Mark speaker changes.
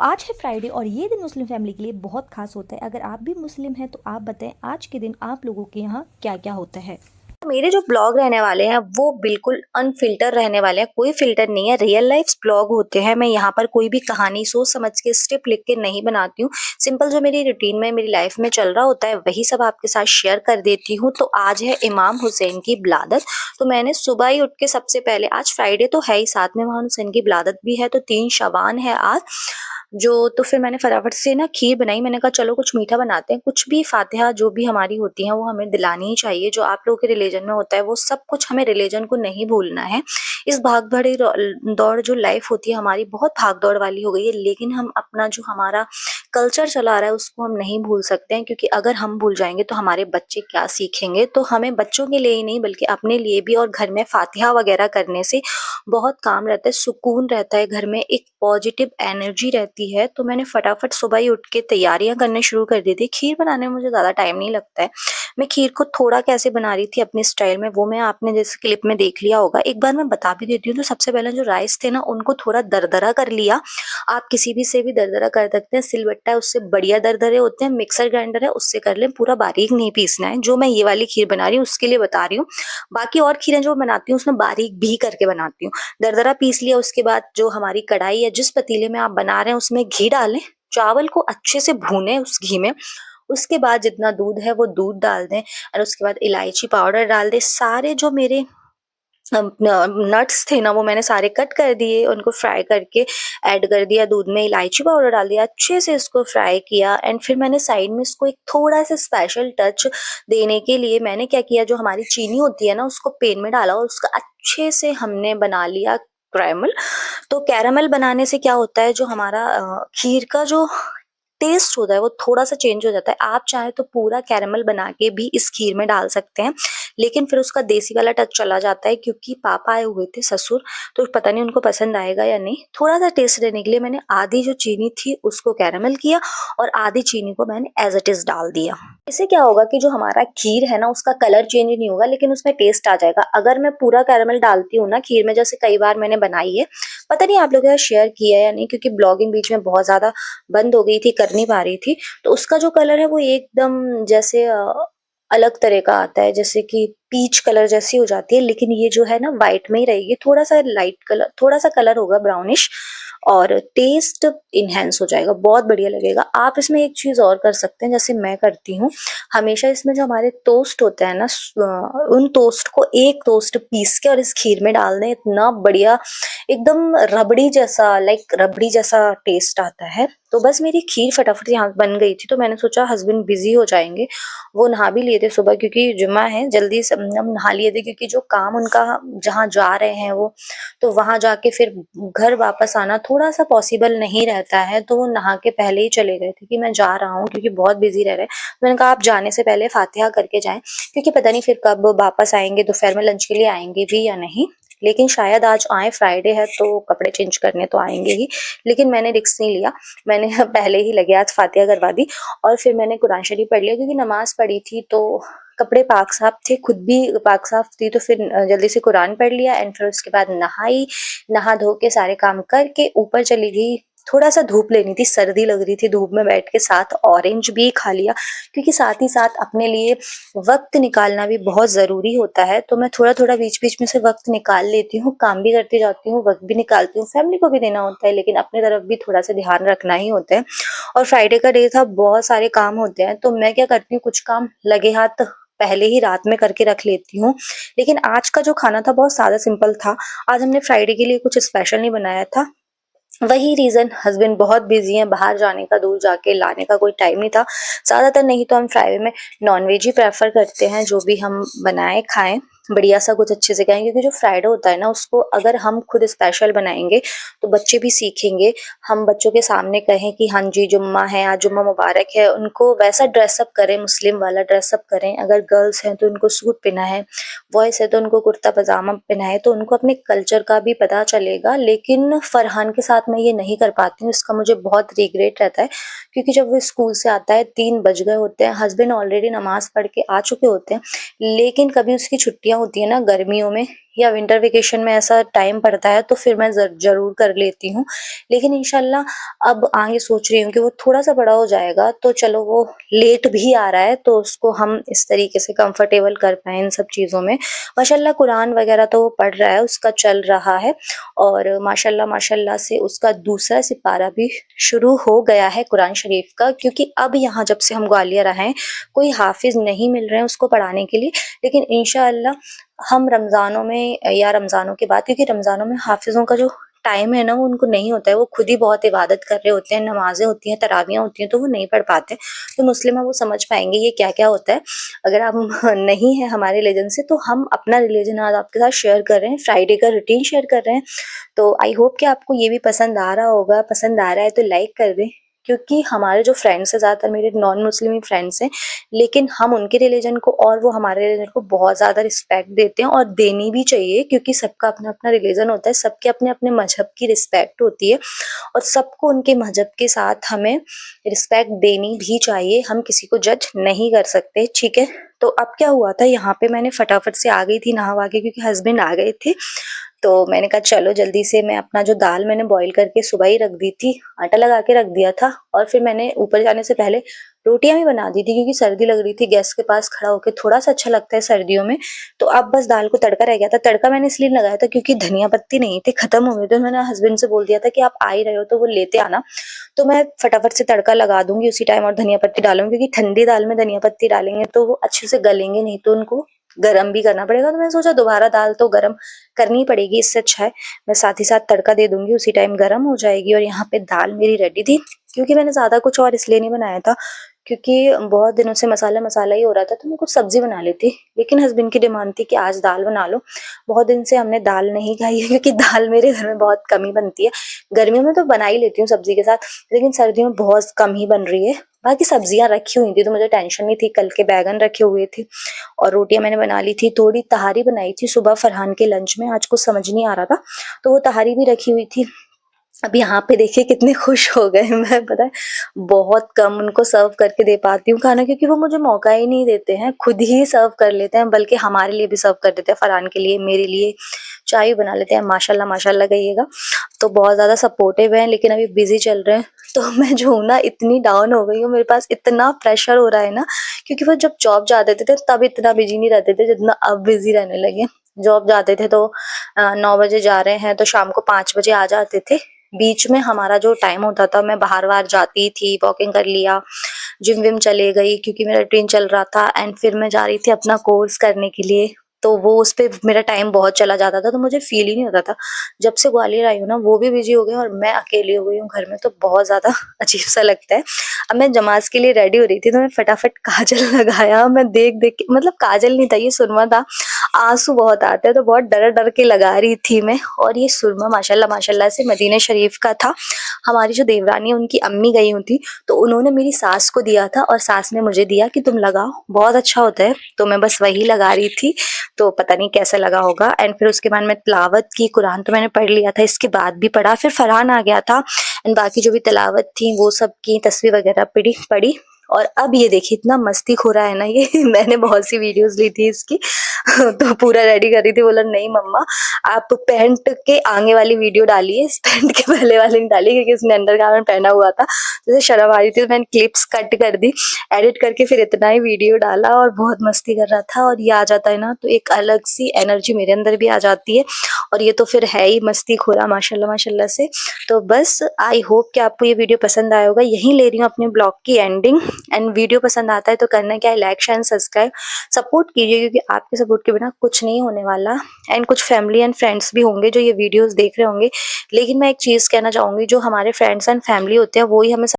Speaker 1: आज है फ्राइडे और ये दिन मुस्लिम फैमिली के लिए बहुत खास होता है। अगर आप भी मुस्लिम हैं तो आप बताएं आज के दिन आप लोगों के यहाँ क्या क्या होता है।
Speaker 2: मेरे जो ब्लॉग रहने वाले हैं वो बिल्कुल अनफिल्टर रहने वाले हैं, कोई फिल्टर नहीं है, रियल लाइफ ब्लॉग होते हैं। मैं यहाँ पर कोई भी कहानी सोच समझ के स्क्रिप्ट लिख के नहीं बनाती हूँ। सिंपल जो मेरी रूटीन में मेरी लाइफ में चल रहा होता है वही सब आपके साथ शेयर कर देती हूँ। तो आज है इमाम हुसैन की बिलादत। तो मैंने सुबह ही उठ के सबसे पहले, आज फ्राइडे तो है ही, साथ में इमाम हुसैन की बिलादत भी है, तो 3 शबान है आज जो। तो फिर मैंने फटाफट से ना खीर बनाई। मैंने कहा चलो कुछ मीठा बनाते हैं, कुछ भी फातिहा जो भी हमारी होती है वो हमें दिलानी ही चाहिए। जो आप लोगों के रिलीजन में होता है वो सब कुछ हमें रिलीजन को नहीं भूलना है। इस भाग भरी दौड़ जो लाइफ होती है हमारी बहुत भाग दौड़ वाली हो गई है, लेकिन हम अपना जो हमारा कल्चर चला रहा है उसको हम नहीं भूल सकते हैं, क्योंकि अगर हम भूल जाएंगे तो हमारे बच्चे क्या सीखेंगे। तो हमें बच्चों के लिए ही नहीं बल्कि अपने लिए भी, और घर में फातिहा वगैरह करने से बहुत काम रहता है, सुकून रहता है घर में, एक पॉजिटिव एनर्जी रहती है। तो मैंने फटाफट सुबह ही उठ के तैयारियां करने शुरू कर दी थी। खीर बनाने में मुझे ज़्यादा टाइम नहीं लगता है। मैं खीर को थोड़ा कैसे बना रही थी अपने स्टाइल में, वो मैं आपने जैसे क्लिप में देख लिया होगा। एक बार मैं बता भी देती हूँ। तो सबसे पहले जो राइस थे ना उनको थोड़ा दरदरा कर लिया। आप किसी भी से भी दरदरा कर सकते हैं, सिलबट्टा है उससे बढ़िया दरदरे होते हैं, मिक्सर ग्राइंडर है उससे कर लें, पूरा बारीक नहीं पीसना है। जो मैं ये वाली खीर बना रही हूँ उसके लिए बता रही हूँ। बाकी और खीरें जो बनाती हूँ उसमें बारीक भी करके बनाती हूँ। दरदरा पीस लिया, उसके बाद जो हमारी कढ़ाई है, जिस पतीले में आप बना रहे हैं उसमें घी डालें, चावल को अच्छे से भूनें उस घी में। उसके बाद जितना दूध है वो दूध डाल दें, और उसके बाद इलायची पाउडर डाल दें। सारे जो मेरे नट्स थे ना वो मैंने सारे कट कर दिए, उनको फ्राई करके ऐड कर दिया दूध में, इलायची पाउडर डाल दिया, अच्छे से इसको फ्राई किया। एंड फिर मैंने साइड में इसको एक थोड़ा सा स्पेशल टच देने के लिए मैंने क्या किया, जो हमारी चीनी होती है ना उसको पेन में डाला और उसका अच्छे से हमने बना लिया कैरमल। तो कैरमल बनाने से क्या होता है, जो हमारा खीर का जो टेस्ट होता है वो थोड़ा सा चेंज हो जाता है। आप चाहे तो पूरा कैरमल बना के भी इस खीर में डाल सकते हैं, लेकिन फिर उसका देसी वाला टच चला जाता है, क्योंकि पापा आए हुए थे ससुर, तो पता नहीं उनको पसंद आएगा या नहीं। थोड़ा सा टेस्ट देने के लिए मैंने आधी जो चीनी थी उसको कैरमल किया और आधी चीनी को मैंने एज इट इज डाल दिया। इससे क्या होगा कि जो हमारा खीर है ना उसका कलर चेंज नहीं होगा, लेकिन उसमें टेस्ट आ जाएगा। अगर मैं पूरा कैरमल डालती हूँ ना खीर में, जैसे कई बार मैंने बनाई है, पता नहीं आप लोगों ने शेयर किया है या नहीं, क्योंकि ब्लॉगिंग बीच में बहुत ज्यादा बंद हो गई थी, कर नहीं पा रही थी। तो उसका जो कलर है वो एकदम जैसे अलग तरह का आता है, जैसे कि पीच कलर जैसी हो जाती है, लेकिन ये जो है ना व्हाइट में ही रहेगी। थोड़ा सा लाइट कलर, थोड़ा सा कलर होगा ब्राउनिश, और टेस्ट इनहेंस हो जाएगा, बहुत बढ़िया लगेगा। आप इसमें एक चीज और कर सकते हैं, जैसे मैं करती हूँ हमेशा, इसमें जो हमारे टोस्ट होते हैं ना उन टोस्ट को एक टोस्ट पीस के और इस खीर में डाल दें, इतना बढ़िया एकदम रबड़ी जैसा, लाइक रबड़ी जैसा टेस्ट आता है। तो बस मेरी खीर फटाफट यहाँ बन गई थी। तो मैंने सोचा हस्बैंड बिजी हो जाएंगे, वो नहा भी लिए थे सुबह क्योंकि जुम्मा है, जल्दी से हम नहा लिए थे, क्योंकि जो काम उनका जहाँ जा रहे हैं वो, तो वहां जाके फिर घर वापस आना थोड़ा सा पॉसिबल नहीं रहता है। तो वो नहा के पहले ही चले गए थे कि मैं जा रहा हूँ, क्योंकि बहुत बिजी रह रहे हैं। मैंने कहा आप जाने से पहले फातिहा करके जाएं, क्योंकि पता नहीं फिर कब वापस आएंगे, दोपहर में लंच के लिए आएंगे भी या नहीं। लेकिन शायद आज आए, फ्राइडे है तो कपड़े चेंज करने तो आएंगे ही, लेकिन मैंने रिस्क नहीं लिया। मैंने पहले ही लगे हाथ फातिहा करवा दी, और फिर मैंने कुरान शरीफ पढ़ लिया, क्योंकि नमाज पढ़ी थी तो कपड़े पाक साफ थे, खुद भी पाक साफ थी। तो फिर जल्दी से कुरान पढ़ लिया, एंड फिर उसके बाद नहाई, नहा धो के सारे काम करके ऊपर चली गई। थोड़ा सा धूप लेनी थी, सर्दी लग रही थी धूप में बैठ के, साथ ऑरेंज भी खा लिया, क्योंकि साथ ही साथ अपने लिए वक्त निकालना भी बहुत जरूरी होता है। तो मैं थोड़ा थोड़ा बीच बीच में से वक्त निकाल लेती हूँ, काम भी करती जाती हूँ, वक्त भी निकालती हूँ, फैमिली को भी देना होता है, लेकिन अपने तरफ भी थोड़ा सा ध्यान रखना ही होता है। और फ्राइडे का डे था, बहुत सारे काम होते हैं, तो मैं क्या करती हूँ, कुछ काम लगे हाथ पहले ही रात में करके रख लेती हूँ। लेकिन आज का जो खाना था बहुत सादा सिंपल था। आज हमने फ्राइडे के लिए कुछ स्पेशल नहीं बनाया था। वही रीजन, हस्बैंड बहुत बिजी हैं, बाहर जाने का, दूर जाके लाने का कोई टाइम नहीं था। ज्यादातर नहीं तो हम फ्राइडे में नॉनवेज ही प्रेफर करते हैं, जो भी हम बनाए खाएं, बढ़िया सा कुछ अच्छे से खाएं, क्योंकि जो फ्राइडे होता है ना उसको अगर हम खुद स्पेशल बनाएंगे तो बच्चे भी सीखेंगे। हम बच्चों के सामने कहें कि हाँ जी जुम्मा है, आज जुम्मा मुबारक है, उनको वैसा ड्रेसअप करें, मुस्लिम वाला ड्रेसअप करें। अगर गर्ल्स हैं तो उनको सूट पहनाएं, बॉयज है तो उनको कुर्ता पजामा पहनाए, तो उनको अपने कल्चर का भी पता चलेगा। लेकिन फरहान के साथ मैं ये नहीं कर पाती हूँ, इसका मुझे बहुत रिग्रेट रहता है, क्योंकि जब वो स्कूल से आता है 3 बज गए होते हैं, हस्बैंड ऑलरेडी नमाज पढ़ के आ चुके होते हैं, लेकिन कभी उसकी छुट्टियां होती है ना गर्मियों में या विंटर वेकेशन में ऐसा टाइम पड़ता है तो फिर मैं ज़रूर कर लेती हूँ। लेकिन इंशाल्लाह अब आगे सोच रही हूँ कि वो थोड़ा-सा बड़ा हो जाएगा तो चलो वो लेट भी आ रहा है तो उसको हम इस तरीके से कंफर्टेबल कर पाएँ इन सब चीज़ों में। माशाल्लाह कुरान वगैरह तो वो पढ़ रहा है, उसका चल रहा है और माशाल्लाह माशाल्लाह से उसका दूसरा सिपारा भी शुरू हो गया है कुरान शरीफ का, क्योंकि अब यहाँ जब से हम ग्वालियर आए हैं, कोई हाफ़िज़ नहीं मिल रहे हैं उसको पढ़ाने के लिए। लेकिन इंशाअल्लाह हम रमज़ानों में या रमज़ानों के बाद, क्योंकि रमज़ानों में हाफ़िज़ों का जो टाइम है ना वो उनको नहीं होता है, वो खुद ही बहुत इबादत कर रहे होते हैं, नमाज़ें होती हैं, तरावियाँ होती हैं तो वो नहीं पढ़ पाते। तो मुस्लिम है वो समझ पाएँगे ये क्या-क्या होता है। अगर आप नहीं हैं हमारे रिलीजन से तो हम अपना रिलीजन आज आपके साथ शेयर कर रहे हैं, फ्राइडे का रूटीन शेयर कर रहे हैं। तो आई होप कि आपको ये भी पसंद आ रहा होगा, पसंद आ रहा है तो लाइक कर दें, क्योंकि हमारे जो फ्रेंड्स हैं ज़्यादातर मेरे नॉन मुस्लिम ही फ्रेंड्स हैं, लेकिन हम उनके रिलीजन को और वो हमारे रिलीजन को बहुत ज़्यादा रिस्पेक्ट देते हैं और देनी भी चाहिए, क्योंकि सबका अपना-अपना रिलीजन होता है, सबके अपने-अपने मज़हब की रिस्पेक्ट होती है और सबको उनके मज़हब के साथ हमें रिस्पेक्ट देनी भी चाहिए। हम किसी को जज नहीं कर सकते, ठीक है? तो अब क्या हुआ था, यहाँ पे मैंने फटाफट से आ गई थी नहा-वहा के, क्योंकि हस्बैंड आ गए थे। तो मैंने कहा चलो जल्दी से मैं अपना जो दाल मैंने बॉईल करके सुबह ही रख दी थी, आटा लगा के रख दिया था और फिर मैंने ऊपर जाने से पहले रोटियां भी बना दी थी, क्योंकि सर्दी लग रही थी। गैस के पास खड़ा होके थोड़ा सा अच्छा लगता है सर्दियों में। तो अब बस दाल को तड़का रह गया था। तड़का मैंने इसलिए लगाया था क्योंकि धनिया पत्ती नहीं थे, खत्म हो गए। तो मैंने हस्बैंड से बोल दिया था कि आप आ ही रहे हो तो वो लेते आना, तो मैं फटाफट से तड़का लगा दूंगी उसी टाइम और धनिया पत्ती डालूंगी, क्योंकि ठंडी दाल में धनिया पत्ती डालेंगे तो वो अच्छे से गलेंगे नहीं, तो उनको गरम भी करना पड़ेगा। तो मैंने सोचा दोबारा दाल तो गरम करनी पड़ेगी, इससे अच्छा है मैं साथ ही साथ तड़का दे दूंगी, उसी टाइम गरम हो जाएगी। और यहाँ पे दाल मेरी रेडी थी, क्योंकि मैंने ज्यादा कुछ और इसलिए नहीं बनाया था क्योंकि बहुत दिनों से मसाला मसाला ही हो रहा था, तो मैं कुछ सब्जी बना लेती। लेकिन हस्बैंड की डिमांड थी कि आज दाल बना लो। बहुत दिन से हमने दाल नहीं खाई है, क्योंकि दाल मेरे घर में बहुत कम ही बनती है। गर्मियों में तो बना ही लेती हूँ सब्जी के साथ, लेकिन सर्दियों में बहुत कम ही बन रही है। बाकी सब्जियां रखी हुई थी तो मुझे टेंशन नहीं थी, कल के बैगन रखे हुए थे और रोटियां मैंने बना ली थी। थोड़ी तहारी बनाई थी सुबह फरहान के लंच में, आज कुछ समझ नहीं आ रहा था तो वो तहारी भी रखी हुई थी। अब यहाँ पे देखिए कितने खुश हो गए। मैं पता है बहुत कम उनको सर्व करके दे पाती हूँ खाना, क्योंकि वो मुझे मौका ही नहीं देते हैं, खुद ही सर्व कर लेते हैं, बल्कि हमारे लिए भी सर्व कर देते हैं, फरहान के लिए, मेरे लिए चाय भी बना लेते हैं। माशाल्लाह माशाल्लाह कहिएगा। तो बहुत ज़्यादा सपोर्टिव हैं, लेकिन अभी बिजी चल रहे हैं। तो मैं जो हूँ ना इतनी डाउन हो गई हूँ, मेरे पास इतना प्रेशर हो रहा है ना, क्योंकि वो जब जॉब जाते थे तब इतना बिजी नहीं रहते थे जितना अब बिजी रहने लगे। जॉब जाते थे तो 9 बजे जा रहे हैं तो शाम को 5 बजे आ जाते थे। बीच में हमारा जो टाइम होता था, मैं बाहर जाती थी, वॉकिंग कर लिया, जिम विम चले गई, क्योंकि मेरा ट्रेन चल रहा था एंड फिर मैं जा रही थी अपना कोर्स करने के लिए। तो वो उस पे मेरा टाइम बहुत चला जाता था, तो मुझे फील ही नहीं होता था। जब से ग्वालियर आई हूँ ना वो भी बिजी हो गए और मैं अकेली हो गई हूँ घर में, तो बहुत ज्यादा अजीब सा लगता है। अब मैं जमाज के लिए रेडी हो रही थी तो मैं फटाफट काजल लगाया। मैं देख देख के, मतलब काजल नहीं था ये सुरमा था, आंसू बहुत आते हैं तो बहुत डर डर के लगा रही थी मैं। और ये सुरमा माशाल्लाह माशाल्लाह से मदीना शरीफ का था। हमारी जो देवरानी है उनकी अम्मी गई हुई थी, तो उन्होंने मेरी सास को दिया था और सास ने मुझे दिया कि तुम लगाओ, बहुत अच्छा होता है। तो मैं बस वही लगा रही थी, तो पता नहीं कैसा लगा होगा। एंड फिर उसके बाद मैं तिलावत की, कुरान तो मैंने पढ़ लिया था, इसके बाद भी पढ़ा, फिर फरहान आ गया था एंड बाकी जो भी तिलावत थी वो सब की तस्वीर वगैरह पढ़ी। और अब ये देखिए इतना मस्ती खो रहा है ना ये। मैंने बहुत सी वीडियोस ली थी इसकी। तो पूरा रेडी कर रही थी, बोला नहीं मम्मा आप पैंट के आगे वाली वीडियो डालिए, इस पैंट के पहले वाली नहीं डालिए, क्योंकि उसने अंडरगारमेंट पहना हुआ था। जैसे शर्म आ रही थी तो मैंने क्लिप्स कट कर दी, एडिट करके फिर इतना ही वीडियो डाला और बहुत मस्ती कर रहा था। और ये आ जाता है ना तो एक अलग सी एनर्जी मेरे अंदर भी आ जाती है, और ये तो फिर है ही मस्ती खोरा माशाल्लाह माशाल्लाह से। तो बस आई होप कि आपको ये वीडियो पसंद आया होगा। यहीं ले रही हूँ अपने ब्लॉग की एंडिंग। एंड वीडियो पसंद आता है तो करना क्या है, लाइक शेयर सब्सक्राइब सपोर्ट कीजिए, क्योंकि आपके सपोर्ट के बिना कुछ नहीं होने वाला। एंड कुछ फैमिली एंड फ्रेंड्स भी होंगे जो ये वीडियोस देख रहे होंगे, लेकिन मैं एक चीज़ कहना चाहूँगी, जो हमारे फ्रेंड्स एंड फैमिली होते हैं वो ही हमें